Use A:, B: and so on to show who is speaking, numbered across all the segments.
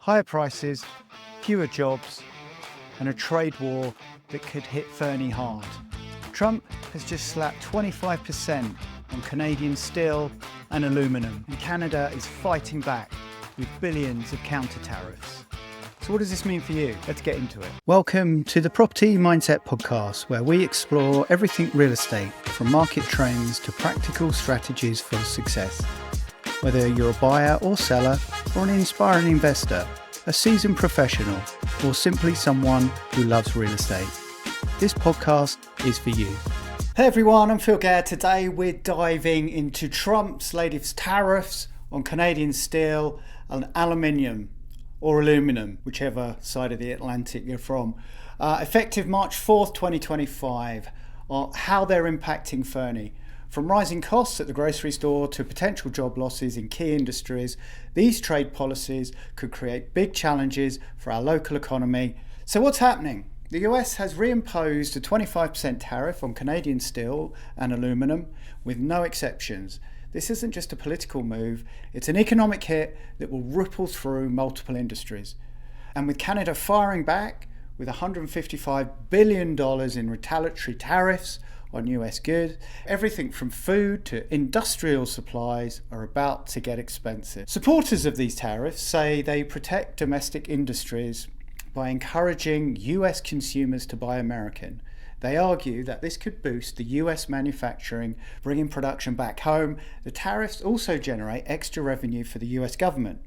A: higher prices, fewer jobs, and a trade war that could hit Fernie hard. Trump has just slapped 25% on Canadian steel and aluminium, and Canada is fighting back with billions of counter tariffs. So what does this mean for you? Let's get into it. Welcome to the Property Mindset Podcast, where we explore everything real estate, from market trends to practical strategies for success. Whether you're a buyer or seller, or an inspiring investor, a seasoned professional, or simply someone who loves real estate, this podcast is for you. Hey everyone, I'm Phil Gare. Today we're diving into Trump's latest tariffs on Canadian steel and aluminium, or aluminum, whichever side of the Atlantic you're from. Effective March 4th, 2025, how they're impacting Fernie. From rising costs at the grocery store to potential job losses in key industries, these trade policies could create big challenges for our local economy. So what's happening? The US has reimposed a 25% tariff on Canadian steel and aluminium with no exceptions. This isn't just a political move, it's an economic hit that will ripple through multiple industries. And with Canada firing back with $155 billion in retaliatory tariffs on US goods, everything from food to industrial supplies are about to get expensive. Supporters of these tariffs say they protect domestic industries by encouraging US consumers to buy American. They argue that this could boost the US manufacturing, bringing production back home. The tariffs also generate extra revenue for the US government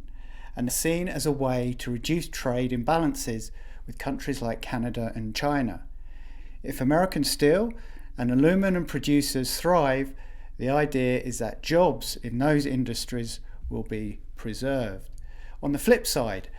A: and are seen as a way to reduce trade imbalances with countries like Canada and China. If American steel and aluminum producers thrive, the idea is that jobs in those industries will be preserved. On the flip side,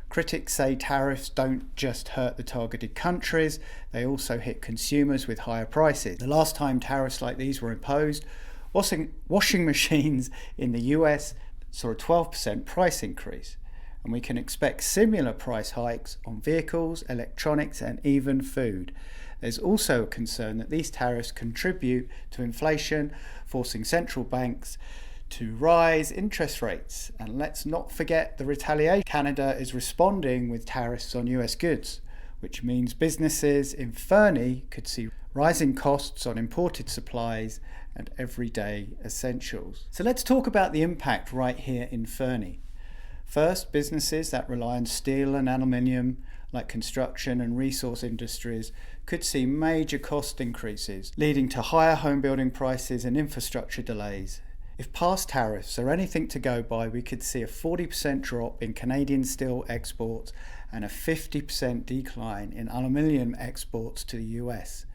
A: critics say tariffs don't just hurt the targeted countries, they also hit consumers with higher prices. The last time tariffs like these were imposed, washing machines in the US saw a 12% price increase, and we can expect similar price hikes on vehicles, electronics, and even food. There's also a concern that these tariffs contribute to inflation, forcing central banks to rise interest rates. And let's not forget the retaliation. Canada is responding with tariffs on US goods, which means businesses in Fernie could see rising costs on imported supplies and everyday essentials. So let's talk about the impact right here in Fernie. First, businesses that rely on steel and aluminium, like construction and resource industries, could see major cost increases, leading to higher home building prices and infrastructure delays. If past tariffs are anything to go by, we could see a 40% drop in Canadian steel exports and a 50% decline in aluminium exports to the US,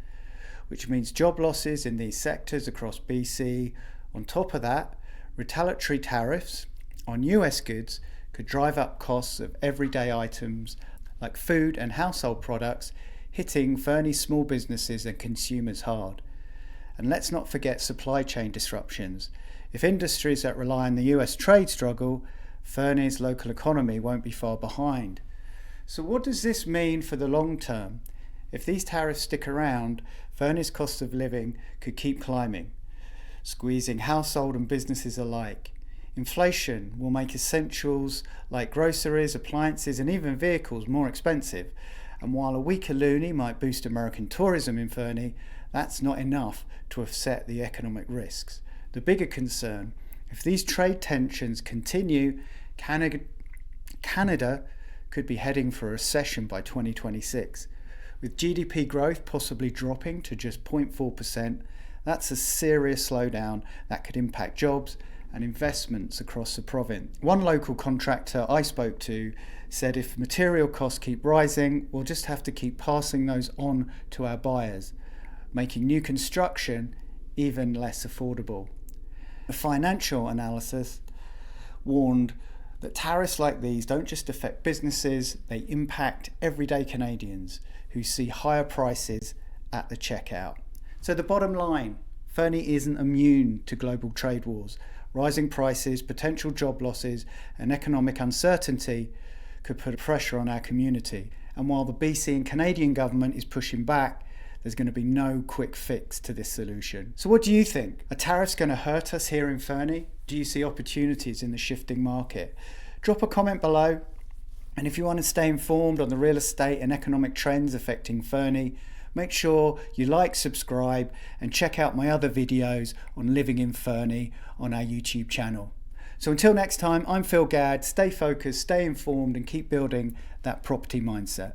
A: which means job losses in these sectors across BC. On top of that, retaliatory tariffs on US goods could drive up costs of everyday items like food and household products, hitting Fernie's small businesses and consumers hard. And let's not forget supply chain disruptions. If industries that rely on the US trade struggle, Fernie's local economy won't be far behind. So what does this mean for the long term? If these tariffs stick around, Fernie's cost of living could keep climbing, squeezing household and businesses alike. Inflation will make essentials like groceries, appliances, and even vehicles more expensive. And while a weaker loonie might boost American tourism in Fernie, that's not enough to offset the economic risks. The bigger concern, if these trade tensions continue, Canada could be heading for a recession by 2026. With GDP growth possibly dropping to just 0.4%, that's a serious slowdown that could impact jobs and investments across the province. One local contractor I spoke to said if material costs keep rising, we'll just have to keep passing those on to our buyers, making new construction even less affordable. A financial analysis warned that tariffs like these don't just affect businesses, they impact everyday Canadians who see higher prices at the checkout. So the bottom line, Fernie isn't immune to global trade wars. Rising prices, potential job losses, and economic uncertainty could put pressure on our community. And while the BC and Canadian government is pushing back, there's going to be no quick fix to this solution. So what do you think? Are tariffs going to hurt us here in Fernie? Do you see opportunities in the shifting market? Drop a comment below. And if you want to stay informed on the real estate and economic trends affecting Fernie, make sure you like, subscribe, and check out my other videos on living in Fernie on our YouTube channel. So until next time, I'm Phil Gadd. Stay focused, stay informed, and keep building that property mindset.